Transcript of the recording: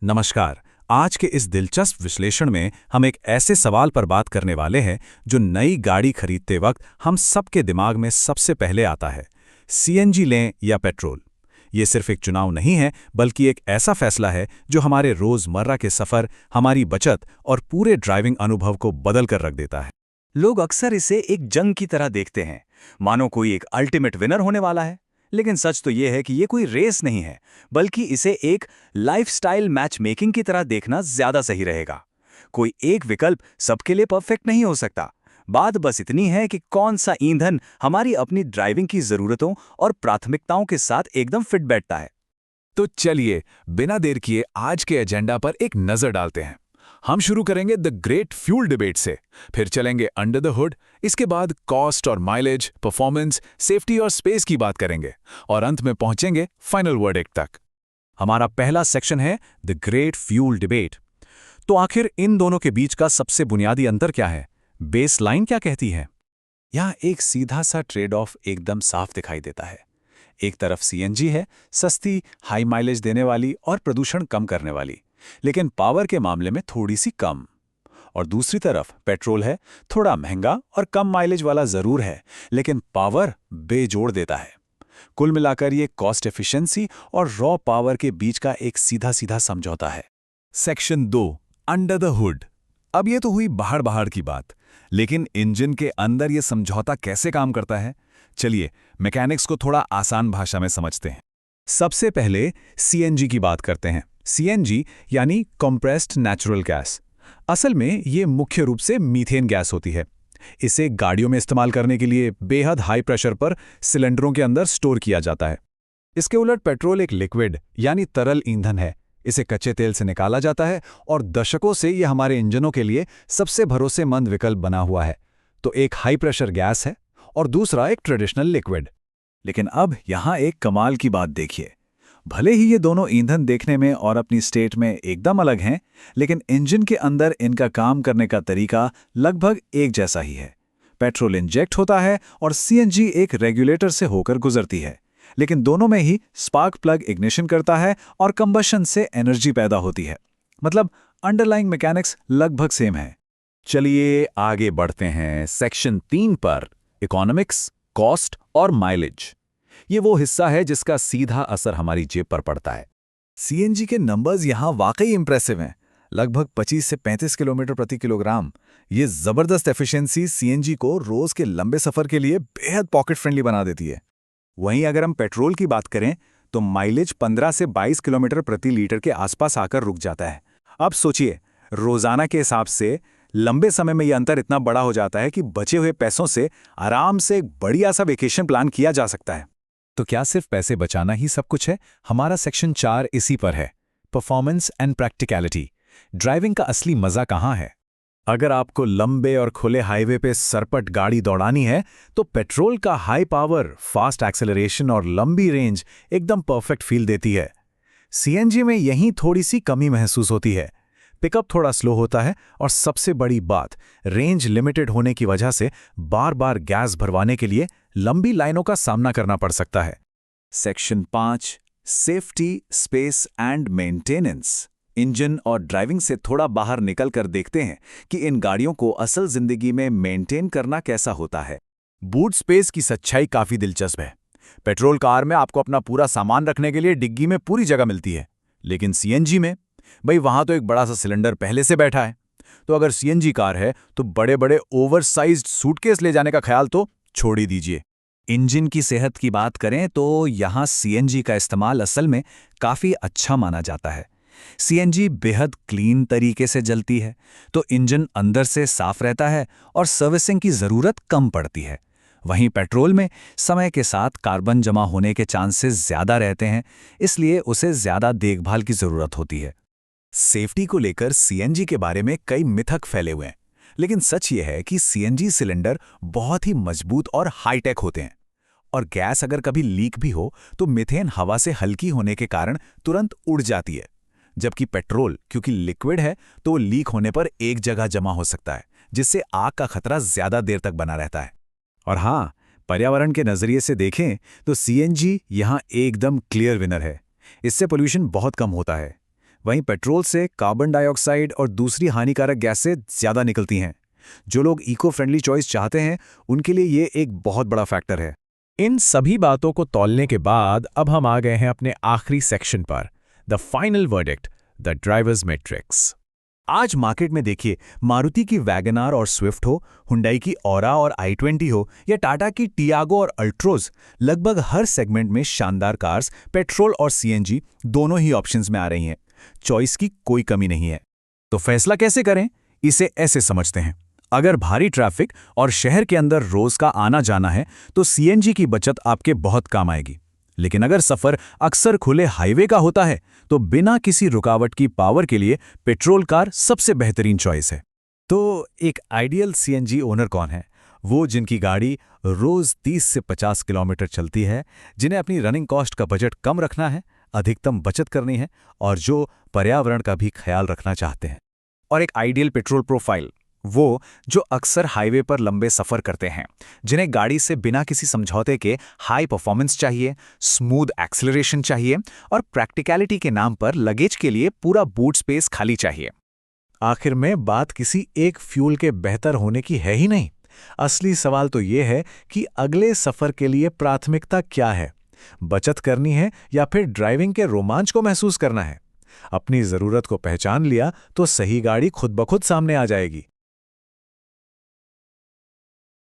नमस्कार। आज के इस दिलचस्प विश्लेषण में हम एक ऐसे सवाल पर बात करने वाले हैं जो नई गाड़ी खरीदते वक्त हम सबके दिमाग में सबसे पहले आता है। सीएनजी लें या पेट्रोल? ये सिर्फ एक चुनाव नहीं है, बल्कि एक ऐसा फैसला है जो हमारे रोजमर्रा के सफर, हमारी बचत और पूरे ड्राइविंग अनुभव को बदल कर रख देता है। लोग अक्सर इसे एक जंग की तरह देखते हैं, मानो कोई एक अल्टीमेट विनर होने वाला है। लेकिन सच तो यह है कि ये कोई रेस नहीं है, बल्कि इसे एक लाइफस्टाइल मैच मेकिंग की तरह देखना ज्यादा सही रहेगा। कोई एक विकल्प सबके लिए परफेक्ट नहीं हो सकता। बात बस इतनी है कि कौन सा ईंधन हमारी अपनी ड्राइविंग की जरूरतों और प्राथमिकताओं के साथ एकदम फिट बैठता है। तो चलिए, बिना देर किए आज के एजेंडा पर एक नजर डालते हैं। हम शुरू करेंगे द ग्रेट फ्यूल डिबेट से, फिर चलेंगे अंडर द हुड, इसके बाद कॉस्ट और माइलेज, परफॉर्मेंस, सेफ्टी और स्पेस की बात करेंगे, और अंत में पहुंचेंगे फाइनल वर्डिक्ट तक। हमारा पहला सेक्शन है द ग्रेट फ्यूल डिबेट। तो आखिर इन दोनों के बीच का सबसे बुनियादी अंतर क्या है? बेस लाइन क्या कहती है? यहाँ एक सीधा सा ट्रेड ऑफ एकदम साफ दिखाई देता है। एक तरफ सीएनजी है, सस्ती, हाई माइलेज देने वाली और प्रदूषण कम करने वाली, लेकिन पावर के मामले में थोड़ी सी कम। और दूसरी तरफ पेट्रोल है, थोड़ा महंगा और कम माइलेज वाला जरूर है, लेकिन पावर बेजोड़ देता है। कुल मिलाकर ये कॉस्ट एफिशिएंसी और रॉ पावर के बीच का एक सीधा सीधा समझौता है। Section 2, under the hood. अब ये तो हुई बाहर बाहर की बात, लेकिन इंजन के अंदर ये समझौता कैसे काम करता है? चलिए, मैकेनिक्स को थोड़ा आसान भाषा में समझते हैं। सबसे पहले सीएनजी की बात करते हैं। सीएनजी यानी कंप्रेस्ड नेचुरल गैस। असल में ये मुख्य रूप से मीथेन गैस होती है। इसे गाड़ियों में इस्तेमाल करने के लिए बेहद हाई प्रेशर पर सिलेंडरों के अंदर स्टोर किया जाता है। इसके उलट पेट्रोल एक लिक्विड यानी तरल ईंधन है। इसे कच्चे तेल से निकाला जाता है और दशकों से ये हमारे इंजनों के लिए सबसे भरोसेमंद विकल्प बना हुआ है। तो एक हाई प्रेशर गैस है और दूसरा एक ट्रेडिशनल लिक्विड। लेकिन अब यहाँ एक कमाल की बात देखिए। भले ही ये दोनों ईंधन देखने में और अपनी स्टेट में एकदम अलग हैं, लेकिन इंजन के अंदर इनका काम करने का तरीका लगभग एक जैसा ही है। पेट्रोल इंजेक्ट होता है और सीएनजी एक रेगुलेटर से होकर गुजरती है, लेकिन दोनों में ही स्पार्क प्लग इग्निशन करता है और कंबशन से एनर्जी पैदा होती है। मतलब अंडरलाइंग मैकेनिक्स लगभग सेम है। चलिए आगे बढ़ते हैं सेक्शन 3 पर, इकोनॉमिक्स, कॉस्ट और माइलेज। ये वो हिस्सा है जिसका सीधा असर हमारी जेब पर पड़ता है। सीएनजी के नंबर्स यहाँ वाकई इंप्रेसिव हैं। लगभग 25 से 35 किलोमीटर प्रति किलोग्राम। ये जबरदस्त एफिशिएंसी सीएनजी को रोज के लंबे सफर के लिए बेहद पॉकेट फ्रेंडली बना देती है। वहीं अगर हम पेट्रोल की बात करें तो माइलेज 15 से 22 किलोमीटर प्रति लीटर के आसपास आकर रुक जाता है। अब सोचिए, रोजाना के हिसाब से लंबे समय में यह अंतर इतना बड़ा हो जाता है कि बचे हुए पैसों से आराम से एक बढ़िया सा वेकेशन प्लान किया जा सकता है। तो क्या सिर्फ पैसे बचाना ही सब कुछ है? हमारा सेक्शन 4 इसी पर है, परफॉर्मेंस एंड प्रैक्टिकलिटी। ड्राइविंग का असली मजा कहाँ है? अगर आपको लंबे और खुले हाईवे पे सरपट गाड़ी दौड़ानी है तो पेट्रोल का हाई पावर, फास्ट एक्सेलरेशन और लंबी रेंज एकदम परफेक्ट फील देती है। सीएनजी में यहीं थोड़ी सी कमी महसूस होती है। पिकअप थोड़ा स्लो होता है और सबसे बड़ी बात, रेंज लिमिटेड होने की वजह से बार बार गैस भरवाने के लिए लंबी लाइनों का सामना करना पड़ सकता है। Section 5, safety, space and maintenance. Engine और ड्राइविंग से थोड़ा बाहर निकलकर देखते हैं कि इन गाड़ियों को असल जिंदगी में मेंटेन करना कैसा होता है। बूट स्पेस की सच्चाई काफी दिलचस्प है। पेट्रोल कार में आपको अपना पूरा सामान रखने के लिए डिग्गी में पूरी जगह मिलती है, लेकिन सीएनजी में भाई वहां तो एक बड़ा सा सिलेंडर पहले से बैठा है। तो अगर सीएनजी कार है तो बड़े बड़े ओवरसाइज्ड सूटकेस ले जाने का ख्याल तो छोड़ ही दीजिए। इंजन की सेहत की बात करें तो यहाँ सीएनजी का इस्तेमाल असल में काफ़ी अच्छा माना जाता है। सीएनजी बेहद क्लीन तरीके से जलती है, तो इंजन अंदर से साफ रहता है और सर्विसिंग की ज़रूरत कम पड़ती है। वहीं पेट्रोल में समय के साथ कार्बन जमा होने के चांसेस ज़्यादा रहते हैं, इसलिए उसे ज़्यादा देखभाल की ज़रूरत होती है। सेफ्टी को लेकर सीएनजी के बारे में कई मिथक फैले हुए हैं, लेकिन सच ये है कि सीएनजी सिलेंडर बहुत ही मजबूत और हाईटेक होते हैं, और गैस अगर कभी लीक भी हो तो मीथेन हवा से हल्की होने के कारण तुरंत उड़ जाती है। जबकि पेट्रोल क्योंकि लिक्विड है तो वो लीक होने पर एक जगह जमा हो सकता है, जिससे आग का खतरा ज्यादा देर तक बना रहता है। और हाँ, पर्यावरण के नजरिए से देखें तो सीएनजी यहाँ एकदम क्लियर विनर है। इससे पोल्यूशन बहुत कम होता है। वहीं पेट्रोल से कार्बन डाइऑक्साइड और दूसरी हानिकारक गैसें ज़्यादा निकलती हैं। जो लोग इको फ्रेंडली चॉइस चाहते हैं उनके लिए ये एक बहुत बड़ा फैक्टर है। इन सभी बातों को तौलने के बाद अब हम आ गए हैं अपने आखिरी सेक्शन पर, the final verdict, the drivers matrix. आज मार्केट में देखिए, मारुति की वैगन आर और स्विफ्ट हो, हुंडई की ऑरा और i20 हो या टाटा की टियागो और अल्ट्रोज, लगभग हर सेगमेंट में शानदार कार्स पेट्रोल और सीएनजी दोनों ही ऑप्शंस में आ रही हैं। चॉइस की कोई कमी नहीं है। तो फैसला कैसे करें? इसे ऐसे समझते हैं। अगर भारी ट्रैफिक और शहर के अंदर रोज का आना जाना है तो सीएनजी की बचत आपके बहुत काम आएगी। लेकिन अगर सफर अक्सर खुले हाईवे का होता है तो बिना किसी रुकावट की पावर के लिए पेट्रोल कार सबसे बेहतरीन चॉइस है। तो एक आइडियल सीएनजी ओनर कौन है? वो जिनकी गाड़ी रोज 30 से 50 किलोमीटर चलती है, जिन्हें अपनी रनिंग कॉस्ट का बजट कम रखना है, अधिकतम बचत करनी है और जो पर्यावरण का भी ख्याल रखना चाहते हैं। और एक आइडियल पेट्रोल प्रोफाइल, वो जो अक्सर हाईवे पर लंबे सफर करते हैं, जिन्हें गाड़ी से बिना किसी समझौते के हाई परफॉर्मेंस चाहिए, स्मूथ एक्सेलरेशन चाहिए और प्रैक्टिकलिटी के नाम पर लगेज के लिए पूरा बूट स्पेस खाली चाहिए। आखिर में बात किसी एक फ्यूल के बेहतर होने की है ही नहीं। असली सवाल तो ये है कि अगले सफर के लिए प्राथमिकता क्या है? बचत करनी है या फिर ड्राइविंग के रोमांच को महसूस करना है? अपनी जरूरत को पहचान लिया तो सही गाड़ी खुद ब खुद सामने आ जाएगी।